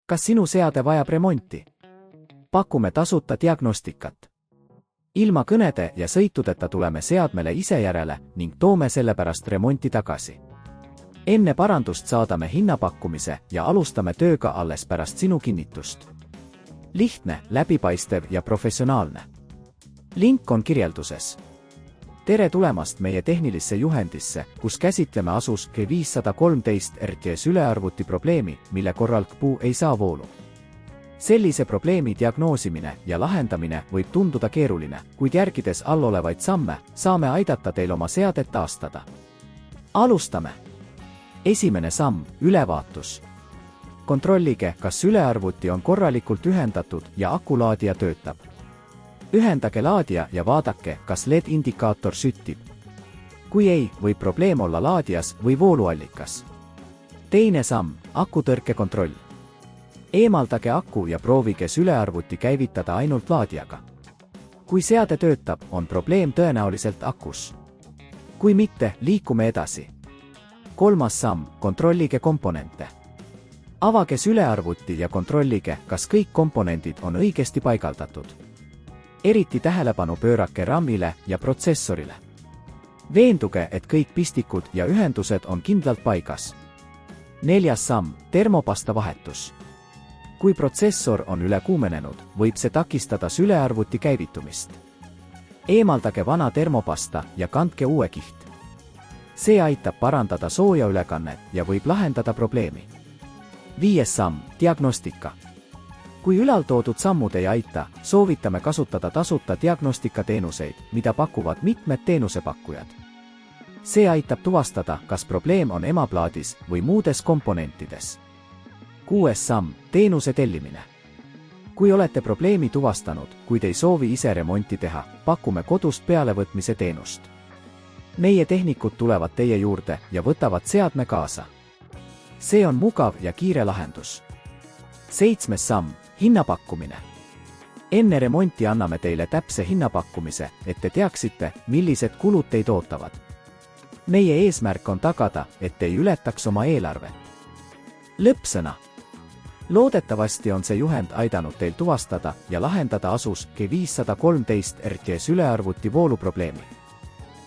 Kas sinu seade vajab remonti? Pakume tasuta diagnostikat. Ilma kõnede ja sõitudeta tuleme seadmele ise järele ning toome sellepärast remonti tagasi. Enne parandust saadame hinnapakkumise ja alustame tööga alles pärast sinu kinnitust. Lihtne, läbipaistev ja professionaalne. Link on kirjelduses. Tere tulemast meie tehnilisse juhendisse, kus käsitleme ASUS G513 RTS ülearvuti probleemi, mille korral GPU ei saa voolu. Sellise probleemi diagnoosimine ja lahendamine võib tunduda keeruline, kuid järgides allolevaid samme, saame aidata teil oma seadet taastada. Alustame! Esimene samm, ülevaatus. Kontrollige, kas ülearvuti on korralikult ühendatud ja akulaadija töötab. Ühendage laadija ja vaadake, kas LED-indikaator süttib. Kui ei, võib probleem olla laadijas või vooluallikas. Teine samm, akutõrke kontroll. Eemaldage aku ja proovige sülearvuti käivitada ainult laadijaga. Kui seade töötab, on probleem tõenäoliselt akus. Kui mitte, liikume edasi. Kolmas samm, kontrollige komponente. Avage sülearvuti ja kontrollige, kas kõik komponendid on õigesti paigaldatud. Eriti tähelepanu pöörake RAM-ile ja protsessorile. Veenduge, et kõik pistikud ja ühendused on kindlalt paigas. Neljas samm, termopasta vahetus. Kui protsessor on üle kuumenenud, võib see takistada sülearvuti käivitumist. Eemaldage vana termopasta ja kandke uue kiht. See aitab parandada soojaülekannet ja võib lahendada probleemi. Viies samm, diagnostika. Kui ülaltoodud sammud ei aita, soovitame kasutada tasuta diagnostikateenuseid, mida pakuvad mitmed teenusepakkujad. See aitab tuvastada, kas probleem on emaplaadis või muudes komponentides. Kuues samm, teenuse tellimine. Kui olete probleemi tuvastanud, kuid ei soovi ise remonti teha, pakume kodust pealevõtmise teenust. Meie tehnikud tulevad teie juurde ja võtavad seadme kaasa. See on mugav ja kiire lahendus. Seitsmes samm, hinnapakkumine. Enne remonti anname teile täpse hinnapakkumise, et te teaksite, millised kulud teid ootavad. Meie eesmärk on tagada, et ei ületaks oma eelarvet. Lõppsõna. Loodetavasti on see juhend aidanud teil tuvastada ja lahendada ASUS G513 RTS ülearvuti vooluprobleemi.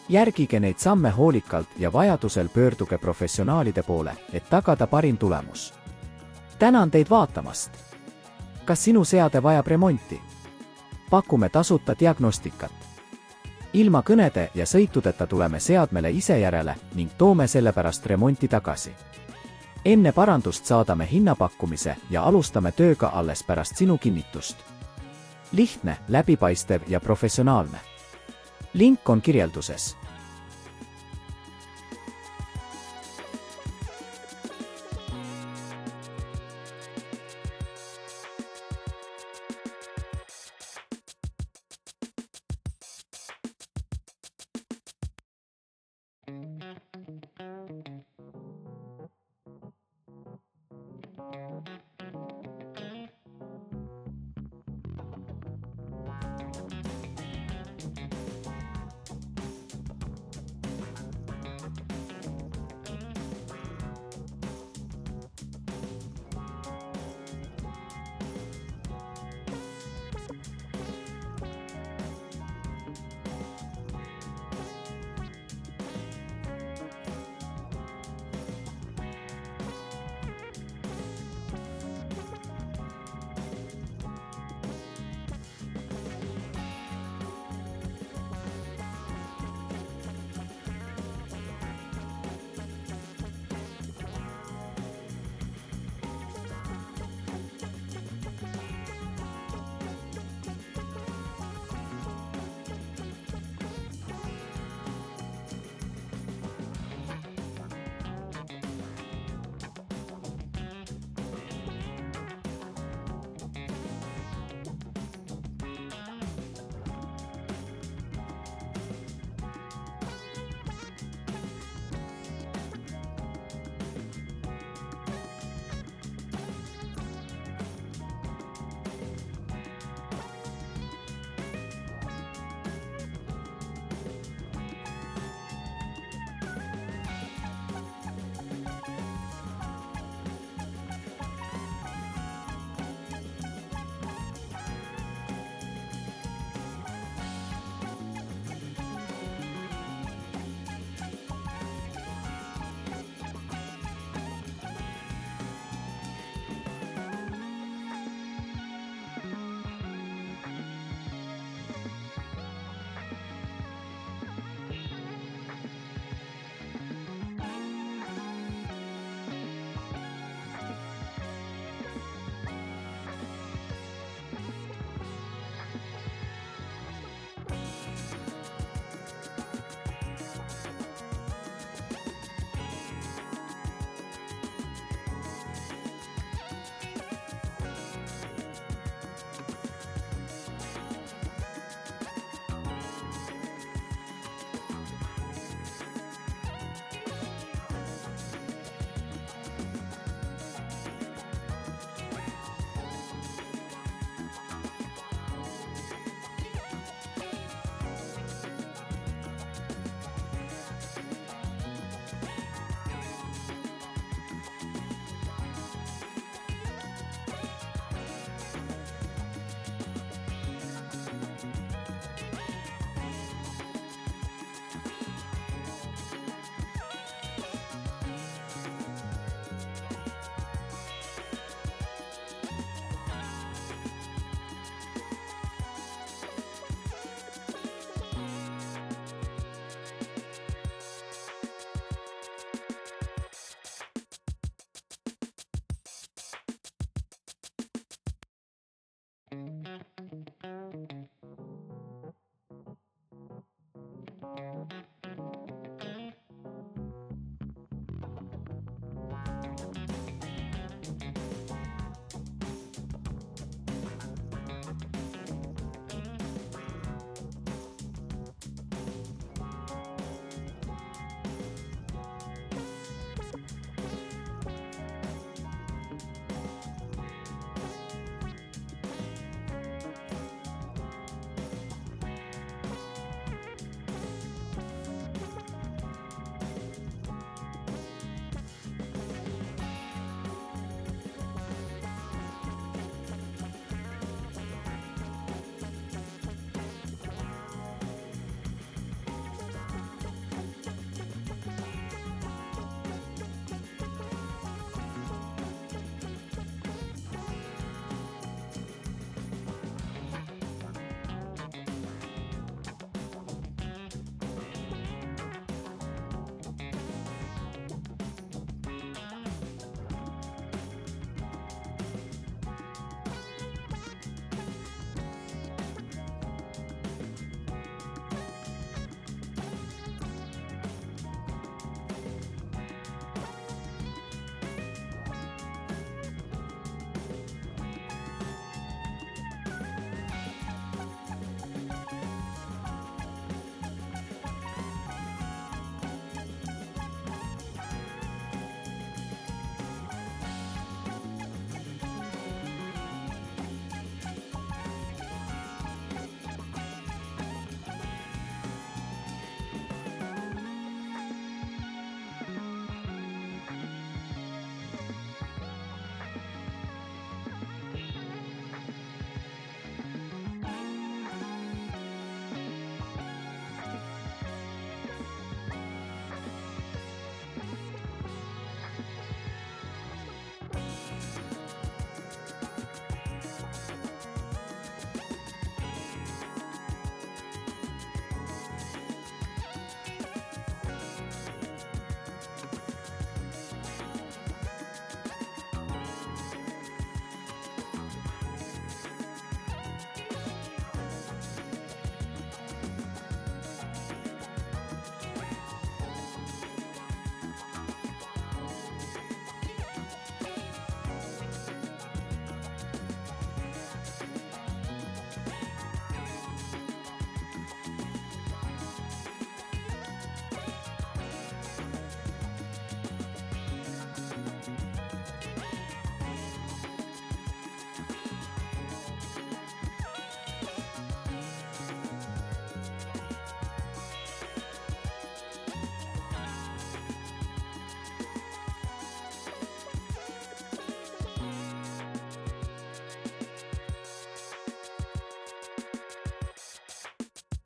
Järgige neid samme hoolikalt ja vajadusel pöörduge professionaalide poole, et tagada parim tulemus. Tänan teid vaatamast! Kas sinu seade vajab remonti? Pakume tasuta diagnostikat. Ilma kõnede ja sõitudeta tuleme seadmele ise järele ning toome sellepärast remonti tagasi. Enne parandust saadame hinnapakkumise ja alustame tööga alles pärast sinu kinnitust. Lihtne, läbipaistev ja professionaalne. Link on kirjelduses.